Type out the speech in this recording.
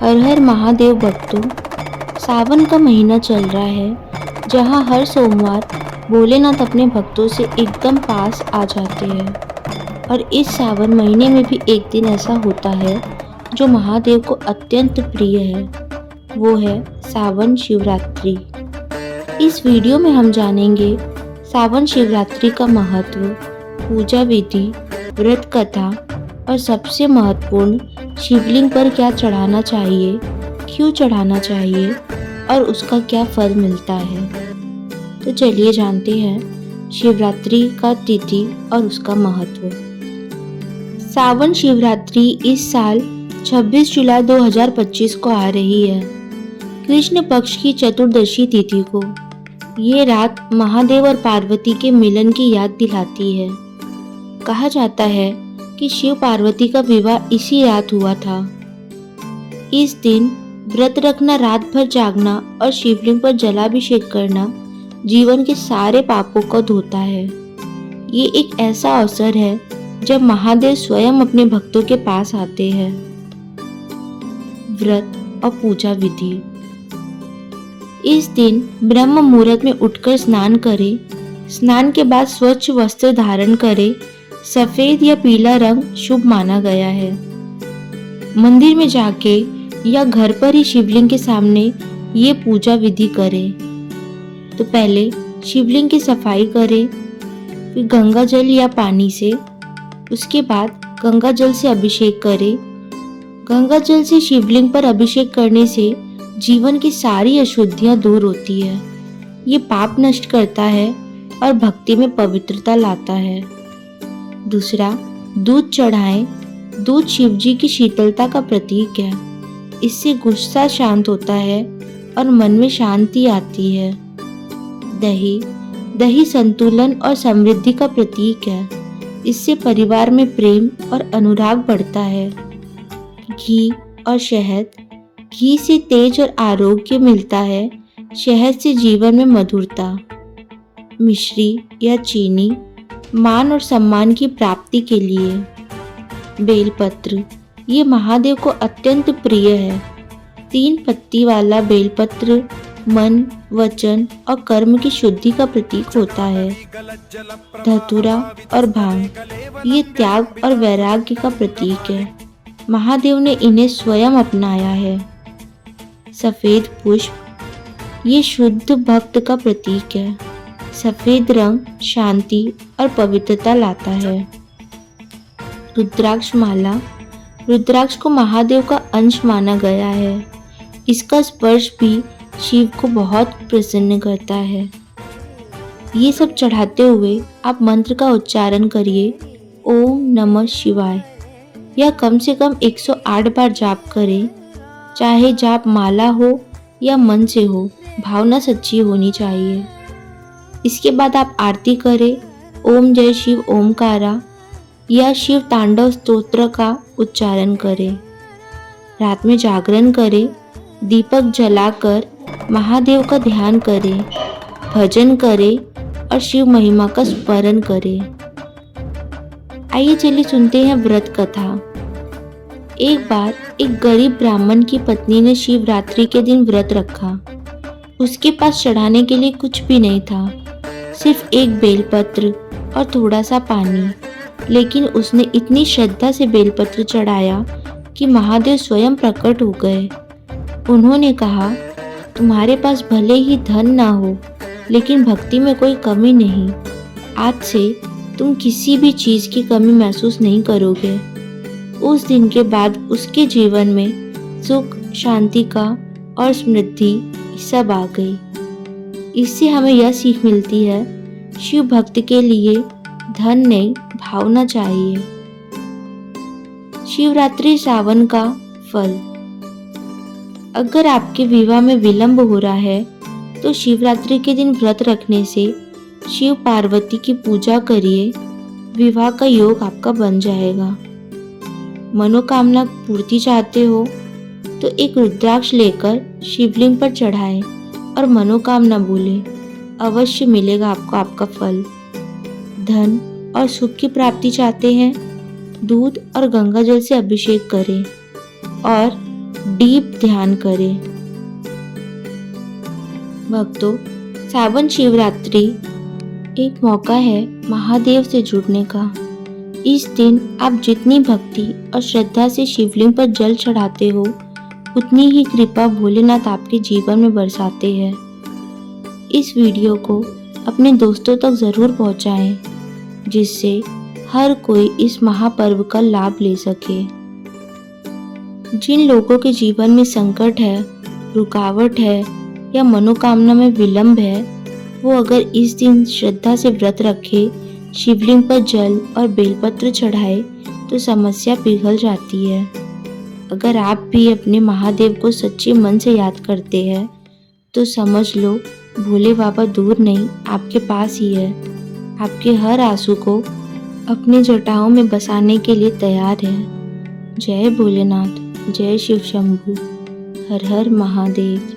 हर हर महादेव भक्तों, सावन का महीना चल रहा है जहां हर सोमवार भोलेनाथ अपने भक्तों से एकदम पास आ जाते हैं। और इस सावन महीने में भी एक दिन ऐसा होता है जो महादेव को अत्यंत प्रिय है, वो है सावन शिवरात्रि। इस वीडियो में हम जानेंगे सावन शिवरात्रि का महत्व, पूजा विधि, व्रत कथा और सबसे महत्वपूर्ण शिवलिंग पर क्या चढ़ाना चाहिए, क्यों चढ़ाना चाहिए और उसका क्या फल मिलता है। तो चलिए जानते हैं शिवरात्रि का तिथि और उसका महत्व। सावन शिवरात्रि इस साल 26 जुलाई 2025 को आ रही है, कृष्ण पक्ष की चतुर्दशी तिथि को। ये रात महादेव और पार्वती के मिलन की याद दिलाती है। कहा जाता है कि शिव पार्वती का विवाह इसी रात हुआ था। इस दिन व्रत रखना, रात भर जागना और शिवलिंग पर जलाभिषेक करना जीवन के सारे पापों को धोता है। ये एक ऐसा अवसर है जब महादेव स्वयं अपने भक्तों के पास आते हैं। व्रत और पूजा विधि। इस दिन ब्रह्म मुहूर्त में उठकर स्नान करें। स्नान के बाद स्वच्छ वस्त्र धारण करें। सफेद या पीला रंग शुभ माना गया है। मंदिर में जाके या घर पर ही शिवलिंग के सामने ये पूजा विधि करें। तो पहले शिवलिंग की सफाई करें, फिर गंगा जल या पानी से। उसके बाद गंगा जल से अभिषेक करें। गंगा जल से शिवलिंग पर अभिषेक करने से जीवन की सारी अशुद्धियां दूर होती है। ये पाप नष्ट करता है और भक्ति में पवित्रता लाता है। दूसरा, दूध चढ़ाएं। दूध शिवजी की शीतलता का प्रतीक है। इससे गुस्सा शांत होता है और मन में शांति आती है। दही संतुलन और समृद्धि का प्रतीक है। इससे परिवार में प्रेम और अनुराग बढ़ता है। घी और शहद। घी से तेज और आरोग्य मिलता है। शहद से जीवन में मधुरता। मिश्री या चीनी, मान और सम्मान की प्राप्ति के लिए। बेलपत्र, ये महादेव को अत्यंत प्रिय है। 3 पत्ती वाला बेलपत्र मन, वचन और कर्म की शुद्धि का प्रतीक होता है। धतूरा और भांग, ये त्याग और वैराग्य का प्रतीक है। महादेव ने इन्हें स्वयं अपनाया है। सफेद पुष्प, ये शुद्ध भक्त का प्रतीक है। सफेद रंग शांति और पवित्रता लाता है। रुद्राक्ष माला, रुद्राक्ष को महादेव का अंश माना गया है। इसका स्पर्श भी शिव को बहुत प्रसन्न करता है। ये सब चढ़ाते हुए आप मंत्र का उच्चारण करिए, ओम नमः शिवाय, या कम से कम 108 बार जाप करें। चाहे जाप माला हो या मन से हो, भावना सच्ची होनी चाहिए। इसके बाद आप आरती करें। ओम जय शिव ओमकारा या शिव तांडव स्तोत्र का उच्चारण करें। रात में जागरण करें। दीपक जलाकर महादेव का ध्यान करें, भजन करें और शिव महिमा का स्मरण करें। आइए चलिए सुनते हैं व्रत कथा। एक बार एक गरीब ब्राह्मण की पत्नी ने शिवरात्रि के दिन व्रत रखा। उसके पास चढ़ाने के लिए कुछ भी नहीं था, सिर्फ एक बेलपत्र और थोड़ा सा पानी। लेकिन उसने इतनी श्रद्धा से बेलपत्र चढ़ाया कि महादेव स्वयं प्रकट हो गए। उन्होंने कहा, तुम्हारे पास भले ही धन ना हो, लेकिन भक्ति में कोई कमी नहीं। आज से तुम किसी भी चीज की कमी महसूस नहीं करोगे। उस दिन के बाद उसके जीवन में सुख, शांति का और समृद्धि सब आ गई। इससे हमें यह सीख मिलती है, शिव भक्त के लिए धन नहीं, भावना चाहिए। शिवरात्रि सावन का फल। अगर आपके विवाह में विलंब हो रहा है तो शिवरात्रि के दिन व्रत रखने से शिव पार्वती की पूजा करिए। विवाह का योग आपका बन जाएगा। मनोकामना पूर्ति चाहते हो तो एक रुद्राक्ष लेकर शिवलिंग पर चढ़ाएं और मनोकामना बोले, अवश्य मिलेगा आपको आपका फल। धन और सुख की प्राप्ति चाहते हैं, दूध और गंगा जल से अभिषेक करें और डीप ध्यान करें। भक्तों, सावन शिवरात्रि एक मौका है महादेव से जुड़ने का। इस दिन आप जितनी भक्ति और श्रद्धा से शिवलिंग पर जल चढ़ाते हो, उतनी ही कृपा भोलेनाथ आपके जीवन में बरसाते हैं। इस वीडियो को अपने दोस्तों तक ज़रूर पहुंचाएं, जिससे हर कोई इस महापर्व का लाभ ले सके। जिन लोगों के जीवन में संकट है, रुकावट है या मनोकामना में विलंब है, वो अगर इस दिन श्रद्धा से व्रत रखे, शिवलिंग पर जल और बेलपत्र चढ़ाए तो समस्या पिघल जाती है। अगर आप भी अपने महादेव को सच्चे मन से याद करते हैं तो समझ लो भोले बाबा दूर नहीं, आपके पास ही है। आपके हर आंसू को अपनी जटाओं में बसाने के लिए तैयार है। जय भोलेनाथ, जय शिव शंभू, हर हर महादेव।